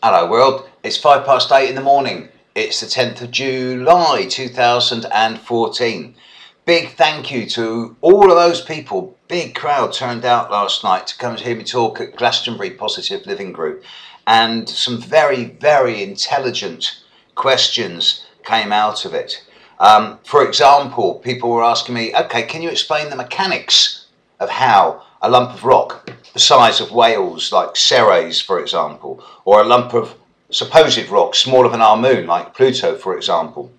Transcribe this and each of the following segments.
Hello world, it's 8:05 in the morning. It's the 10th of July 2014. Big thank you to all of those people. Big crowd turned out last night to come and hear me talk at Glastonbury Positive Living Group, and some very intelligent questions came out of it. For example, people were asking me, okay, can you explain the mechanics of how a lump of rock the size of Wales, like Ceres, for example, or a lump of supposed rock smaller than our moon, like Pluto, for example,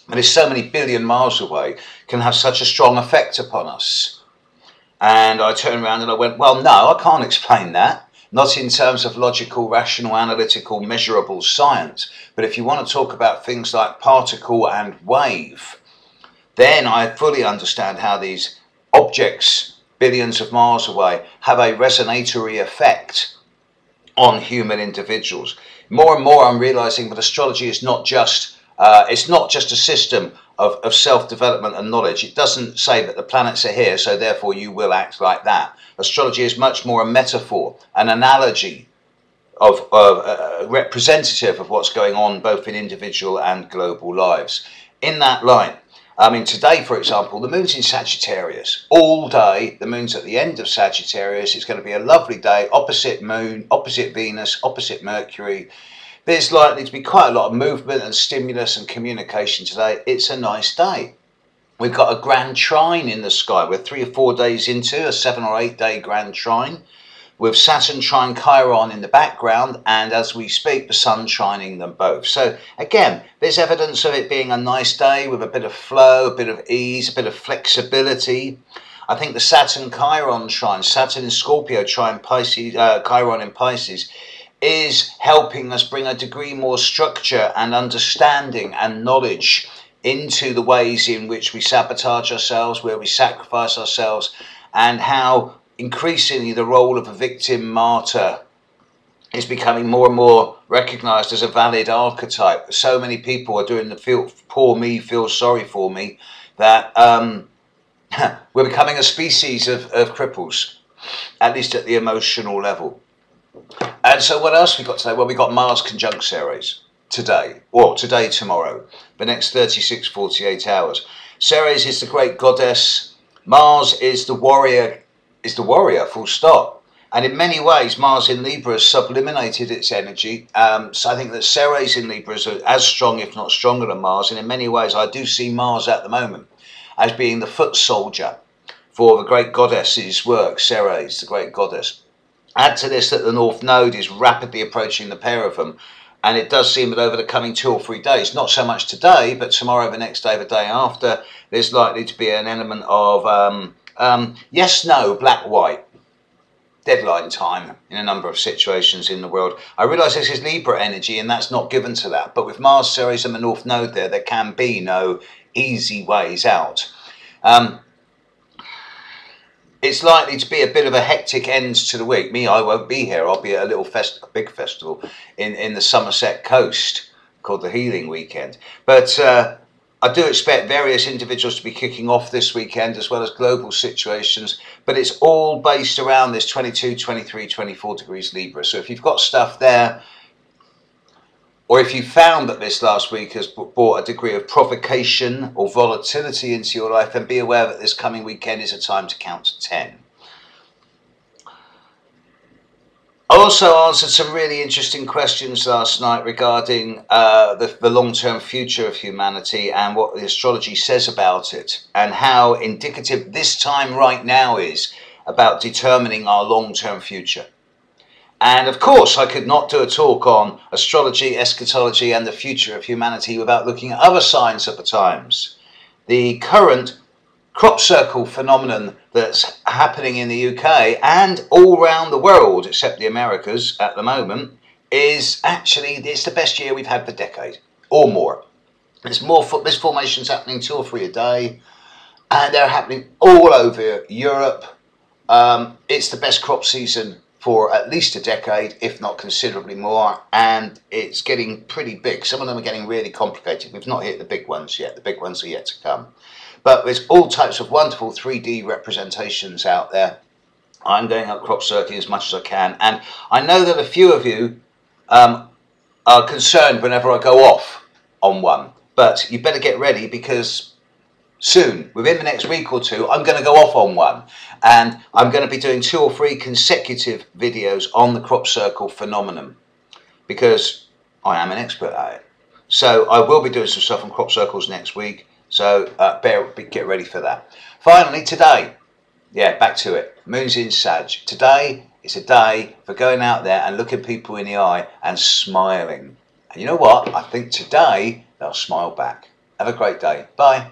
that is so many billion miles away, can have such a strong effect upon us? And I turned around and I went, well, no, I can't explain that. Not in terms of logical, rational, analytical, measurable science. But if you want to talk about things like particle and wave, then I fully understand how these objects billions of miles away have a resonatory effect on human individuals. More and more I'm realizing that astrology is not just a system of self-development and knowledge. It doesn't say that the planets are here, so therefore you will act like that. Astrology is much more a metaphor, an analogy, of representative of what's going on both in individual and global lives. In that light, I mean, today, for example, the moon's in Sagittarius all day. The moon's at the end of Sagittarius. It's going to be a lovely day, opposite moon, opposite Venus, opposite Mercury. There's likely to be quite a lot of movement and stimulus and communication today. It's a nice day. We've got a grand trine in the sky. We're 3 or 4 days into a 7 or 8 day grand trine, with Saturn trine Chiron in the background, and as we speak, the Sun trining them both. So again, there's evidence of it being a nice day with a bit of flow, a bit of ease, a bit of flexibility. I think the Saturn Chiron trine, Saturn in Scorpio trine Pisces, Chiron in Pisces, is helping us bring a degree more structure and understanding and knowledge into the ways in which we sabotage ourselves, where we sacrifice ourselves, and how increasingly the role of a victim martyr is becoming more and more recognized as a valid archetype. So many people are doing the poor me, feel sorry for me, that we're becoming a species of cripples, at least at the emotional level. And so what else we got today? Well, we got Mars conjunct Ceres today, or today, tomorrow, the next 36, 48 hours. Ceres is the great goddess. Mars is the warrior, full stop. And in many ways, Mars in Libra has sublimated its energy. So I think that Ceres in Libra is as strong, if not stronger than Mars. And in many ways, I do see Mars at the moment as being the foot soldier for the great goddess's work, Ceres, the great goddess. Add to this that the North Node is rapidly approaching the pair of them. And it does seem that over the coming 2 or 3 days, not so much today, but tomorrow, the next day, the day after, there's likely to be an element of yes, no, black, white, deadline time in a number of situations in the world. I realise this is Libra energy and that's not given to that. But with Mars, Ceres and the North Node there can be no easy ways out. It's likely to be a bit of a hectic end to the week. I won't be here. I'll be at a big festival in the Somerset coast called the Healing Weekend. But I do expect various individuals to be kicking off this weekend, as well as global situations. But it's all based around this 22, 23, 24 degrees Libra. So if you've got stuff there, or if you found that this last week has brought a degree of provocation or volatility into your life, then be aware that this coming weekend is a time to count to 10. I also answered some really interesting questions last night regarding the long-term future of humanity and what the astrology says about it, and how indicative this time right now is about determining our long-term future. And of course, I could not do a talk on astrology, eschatology, and the future of humanity without looking at other signs of the times. The current crop circle phenomenon that's happening in the UK and all around the world, except the Americas at the moment, is actually, it's the best year we've had for a decade or more. There's formations happening 2 or 3 a day, and they're happening all over Europe. It's the best crop season for at least a decade, if not considerably more, and it's getting pretty big. Some of them are getting really complicated. We've not hit the big ones yet. The big ones are yet to come. But there's all types of wonderful 3D representations out there. I'm going up crop circling as much as I can, and I know that a few of you are concerned whenever I go off on one. But you better get ready, because soon, within the next week or two, I'm going to go off on one. And I'm going to be doing 2 or 3 consecutive videos on the crop circle phenomenon, because I am an expert at it. So I will be doing some stuff on crop circles next week. So get ready for that. Finally, today, yeah, back to it. Moon's in Sag. Today is a day for going out there and looking people in the eye and smiling. And you know what? I think today they'll smile back. Have a great day. Bye.